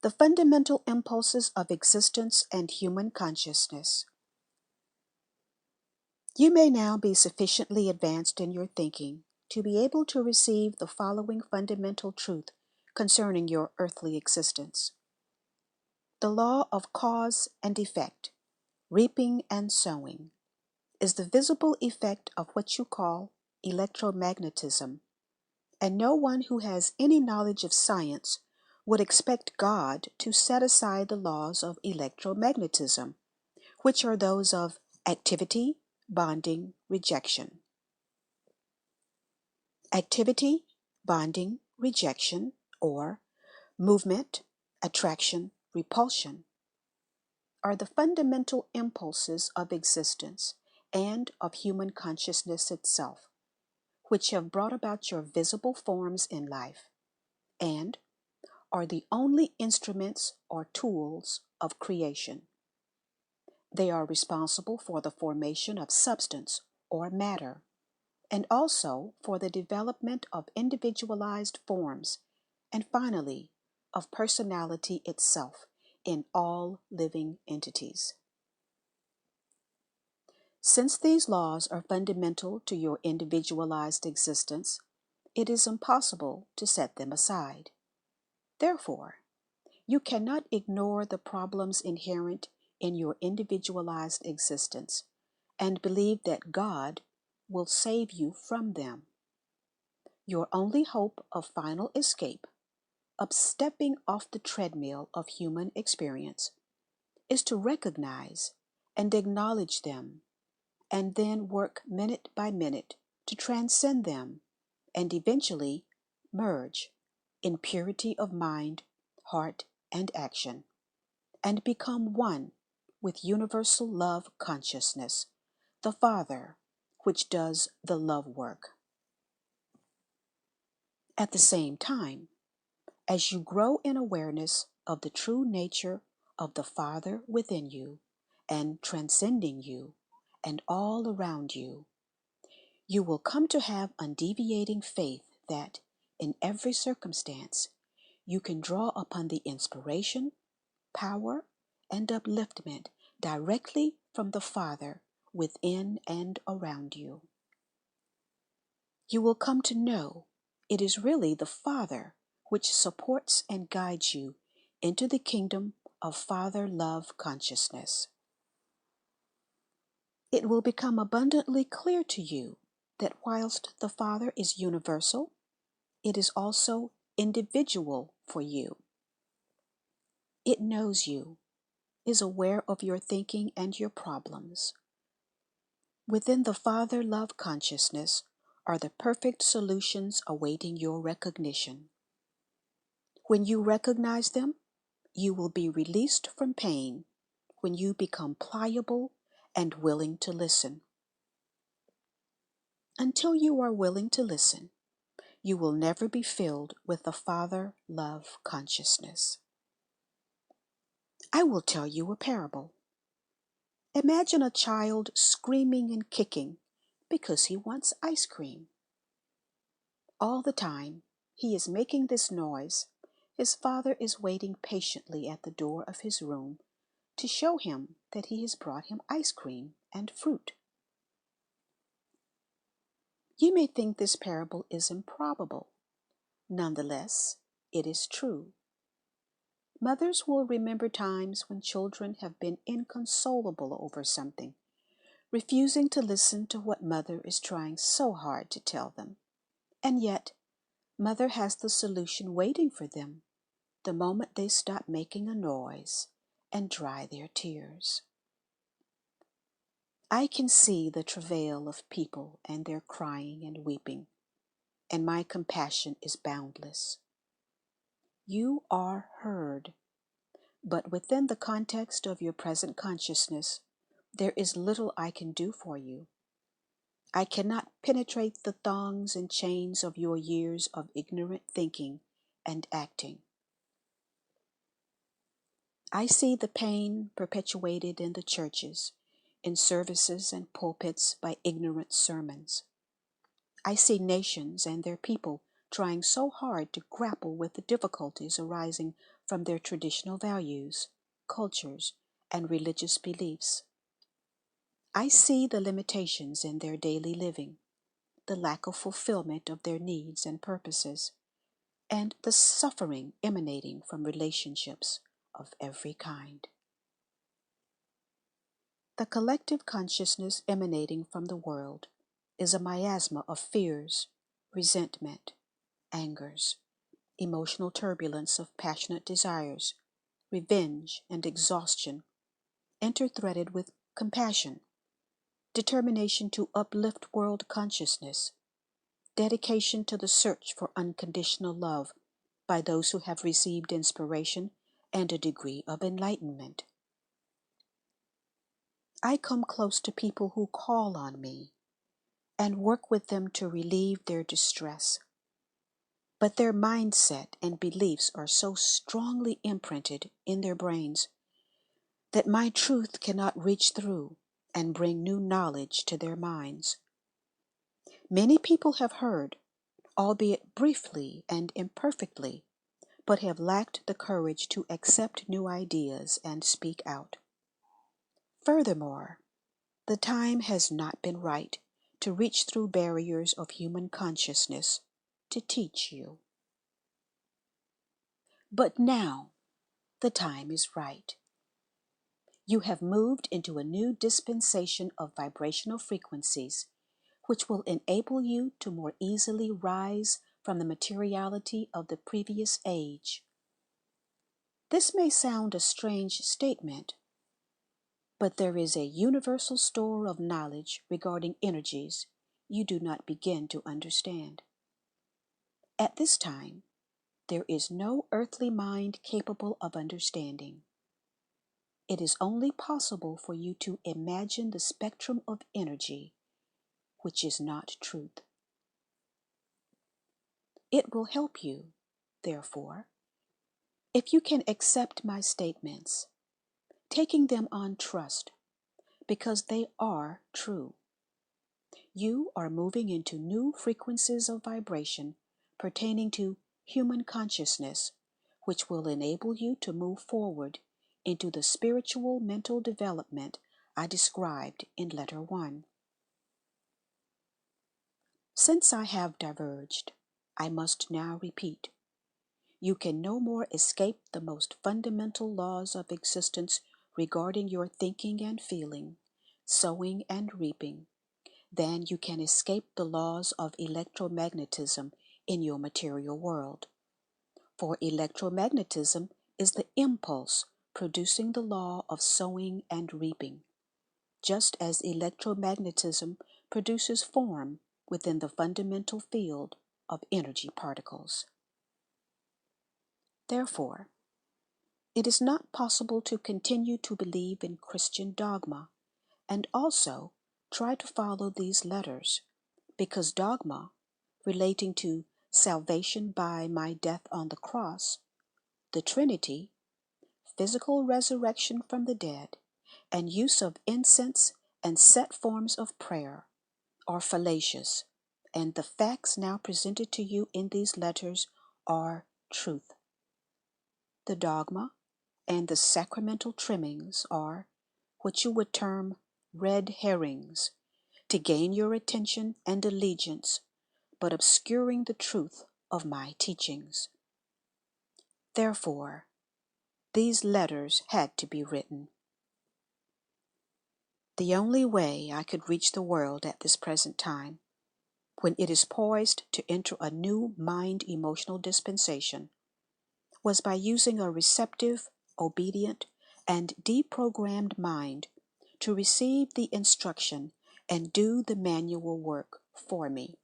The fundamental impulses of existence and human consciousness. You may now be sufficiently advanced in your thinking to be able to receive the following fundamental truth concerning your earthly existence. The law of cause and effect, reaping and sowing, is the visible effect of what you call electromagnetism, and no one who has any knowledge of science would expect God to set aside the laws of electromagnetism, which are those of activity, bonding, rejection. Activity, bonding, rejection, or movement, attraction, repulsion, are the fundamental impulses of existence and of human consciousness itself, which have brought about your visible forms in life, and are the only instruments or tools of creation. They are responsible for the formation of substance or matter, and also for the development of individualized forms, and finally, of personality itself in all living entities. Since these laws are fundamental to your individualized existence, it is impossible to set them aside. Therefore, you cannot ignore the problems inherent in your individualized existence and believe that God will save you from them. Your only hope of final escape, of stepping off the treadmill of human experience, is to recognize and acknowledge them, and then work minute by minute to transcend them and eventually merge in purity of mind, heart, and action, and become one with universal love consciousness, the Father, which does the love work. At the same time, as you grow in awareness of the true nature of the Father within you and transcending you and all around you, you will come to have undeviating faith that, in every circumstance, you can draw upon the inspiration, power, and upliftment directly from the Father within and around you. You will come to know it is really the Father which supports and guides you into the kingdom of Father love consciousness. It will become abundantly clear to you that whilst the Father is universal, it is also individual for you. It knows you, is aware of your thinking and your problems. Within the Father love consciousness are the perfect solutions awaiting your recognition. When you recognize them, you will be released from pain when you become pliable and willing to listen. Until you are willing to listen, you will never be filled with the Father love consciousness. I will tell you a parable. Imagine a child screaming and kicking because he wants ice cream. All the time he is making this noise, his father is waiting patiently at the door of his room to show him that he has brought him ice cream and fruit. You may think this parable is improbable. Nonetheless, it is true. Mothers will remember times when children have been inconsolable over something, refusing to listen to what mother is trying so hard to tell them. And yet, mother has the solution waiting for them the moment they stop making a noise and dry their tears. I can see the travail of people and their crying and weeping, and my compassion is boundless. You are heard, but within the context of your present consciousness, there is little I can do for you. I cannot penetrate the thongs and chains of your years of ignorant thinking and acting. I see the pain perpetuated in the churches, in services and pulpits by ignorant sermons. I see nations and their people trying so hard to grapple with the difficulties arising from their traditional values, cultures, and religious beliefs. I see the limitations in their daily living, the lack of fulfillment of their needs and purposes, and the suffering emanating from relationships of every kind. The collective consciousness emanating from the world is a miasma of fears, resentment, angers, emotional turbulence of passionate desires, revenge, and exhaustion, interthreaded with compassion, determination to uplift world consciousness, dedication to the search for unconditional love by those who have received inspiration and a degree of enlightenment. I come close to people who call on me and work with them to relieve their distress. But their mindset and beliefs are so strongly imprinted in their brains that my truth cannot reach through and bring new knowledge to their minds. Many people have heard, albeit briefly and imperfectly, but have lacked the courage to accept new ideas and speak out. Furthermore, the time has not been right to reach through barriers of human consciousness to teach you. But now the time is right. You have moved into a new dispensation of vibrational frequencies, which will enable you to more easily rise from the materiality of the previous age. This may sound a strange statement, but there is a universal store of knowledge regarding energies you do not begin to understand. At this time, there is no earthly mind capable of understanding. It is only possible for you to imagine the spectrum of energy, which is not truth. It will help you, therefore, if you can accept my statements, taking them on trust, because they are true. You are moving into new frequencies of vibration pertaining to human consciousness, which will enable you to move forward into the spiritual mental development I described in Letter 1. Since I have diverged, I must now repeat. You can no more escape the most fundamental laws of existence regarding your thinking and feeling, sowing and reaping, than you can escape the laws of electromagnetism in your material world. For electromagnetism is the impulse producing the law of sowing and reaping, just as electromagnetism produces form within the fundamental field of energy particles. Therefore, it is not possible to continue to believe in Christian dogma and also try to follow these letters, because dogma, relating to salvation by my death on the cross, the Trinity, physical resurrection from the dead, and use of incense and set forms of prayer, are fallacious, and the facts now presented to you in these letters are truth. The dogma and the sacramental trimmings are what you would term red herrings, to gain your attention and allegiance, but obscuring the truth of my teachings. Therefore, these letters had to be written. The only way I could reach the world at this present time, when it is poised to enter a new mind-emotional dispensation, was by using a receptive, obedient, and deprogrammed mind to receive the instruction and do the manual work for me.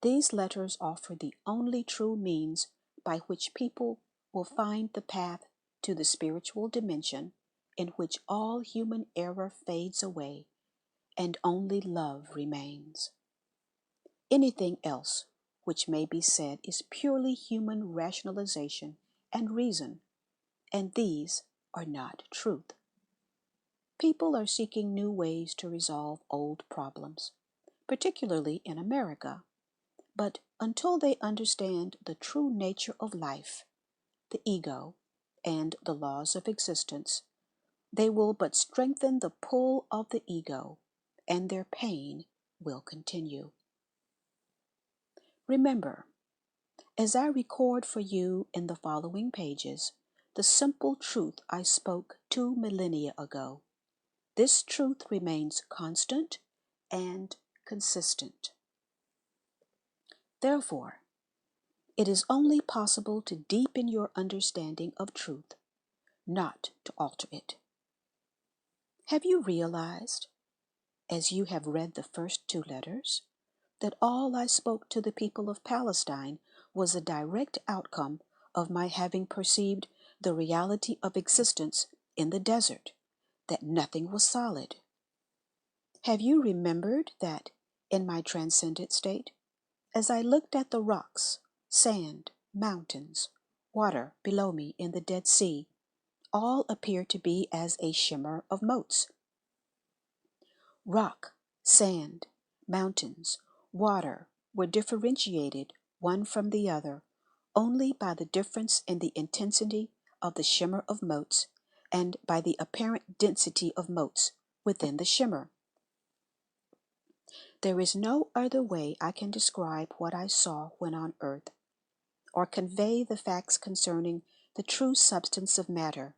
These letters offer the only true means by which people will find the path to the spiritual dimension in which all human error fades away and only love remains. Anything else which may be said is purely human rationalization and reason, and these are not truth. People are seeking new ways to resolve old problems, particularly in America. But until they understand the true nature of life the ego, and the laws of existence, they will but strengthen the pull of the ego, and their pain will continue. Remember, as I record for you in the following pages the simple truth I spoke 2 millennia ago, this truth remains constant and consistent. Therefore, it is only possible to deepen your understanding of truth, not to alter it. Have you realized, as you have read the first 2 letters, that all I spoke to the people of Palestine was a direct outcome of my having perceived the reality of existence in the desert, that nothing was solid? Have you remembered that in my transcendent state, as I looked at the rocks, sand, mountains, water below me in the Dead Sea, all appeared to be as a shimmer of motes? Rock, sand, mountains, water were differentiated one from the other only by the difference in the intensity of the shimmer of motes and by the apparent density of motes within the shimmer. There is no other way I can describe what I saw when on earth, or convey the facts concerning the true substance of matter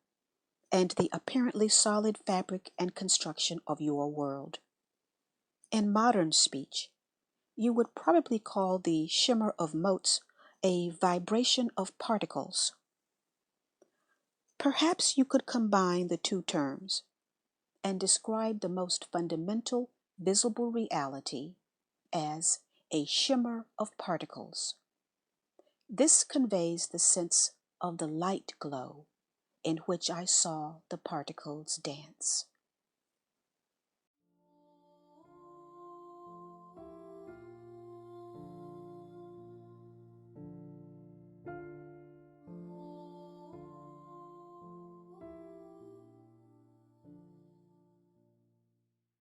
and the apparently solid fabric and construction of your world. In modern speech, you would probably call the shimmer of motes a vibration of particles. Perhaps you could combine the 2 terms and describe the most fundamental visible reality as a shimmer of particles. This conveys the sense of the light glow in which I saw the particles dance.